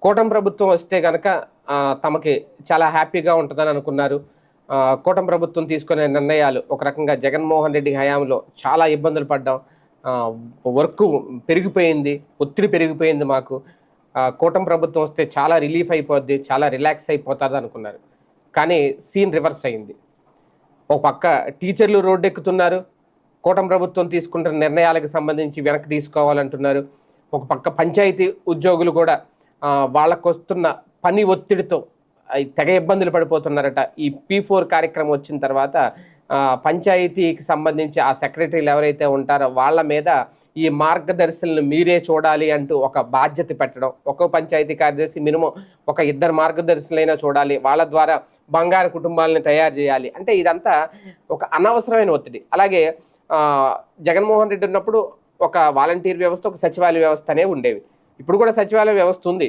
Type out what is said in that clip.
కూటమి ప్రభుత్వం వస్తే గనక తమకి చాలా హ్యాపీగా ఉంటుందని అనుకున్నారు. కూటమి ప్రభుత్వం తీసుకునే నిర్ణయాలు ఒక రకంగా జగన్మోహన్ రెడ్డి హయాంలో చాలా ఇబ్బందులు పడ్డాం. వర్క్ పెరిగిపోయింది, ఒత్తిడి పెరిగిపోయింది మాకు. కూటమి ప్రభుత్వం వస్తే చాలా రిలీఫ్ అయిపోద్ది, చాలా రిలాక్స్ అయిపోతుంది అనుకున్నారు. కానీ సీన్ రివర్స్ అయింది. ఒక పక్క టీచర్లు రోడ్డెక్కుతున్నారు, కూటమి ప్రభుత్వం తీసుకుంటున్న నిర్ణయాలకు సంబంధించి వెనక్కి తీసుకోవాలంటున్నారు. ఒక పక్క పంచాయతీ ఉద్యోగులు కూడా వాళ్ళకు వస్తున్న పని ఒత్తిడితో తెగ ఇబ్బందులు పడిపోతున్నారట. ఈ P4 కార్యక్రమం వచ్చిన తర్వాత పంచాయతీకి సంబంధించి ఆ సెక్రటరీలు ఎవరైతే ఉంటారో వాళ్ళ మీద ఈ మార్గదర్శులను మీరే చూడాలి అంటూ ఒక బాధ్యత పెట్టడం. ఒక్కో పంచాయతీ కార్యదర్శి మినిమం ఒక 2 మార్గదర్శులైనా చూడాలి, వాళ్ళ ద్వారా బంగారు కుటుంబాలని తయారు చేయాలి. అంటే ఇదంతా ఒక అనవసరమైన ఒత్తిడి. అలాగే జగన్మోహన్ రెడ్డి ఉన్నప్పుడు ఒక వాలంటీర్ వ్యవస్థ, ఒక సచివాలయ వ్యవస్థ అనేవి ఉండేవి. ఇప్పుడు కూడా సచివాలయ వ్యవస్థ ఉంది.